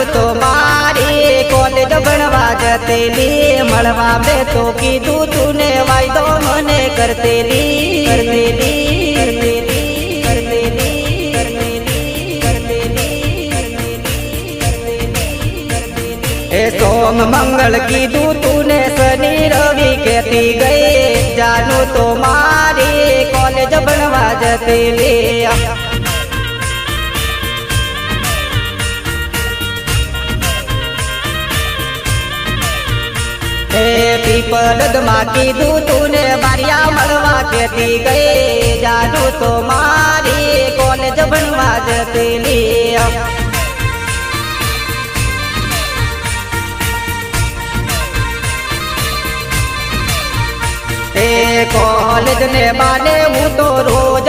જાનું તો મારી કોલેજ ભણવા જતેલી મળવા મેં તો કીધું તું ને વાયદો મને કરતેલી એ સોમ મંગળ કીધું તું ને શનિ રવિ કેતી ગઈ જાનું તો મારી કોલેજ ભણવા જતેલી પીપલદ માં કીધું તું ને બારિયા મળવા કેતી ગઈ જાનું તો મારી કોલેજ ભણવા જતેલી કોલેજ ને બાને હું તો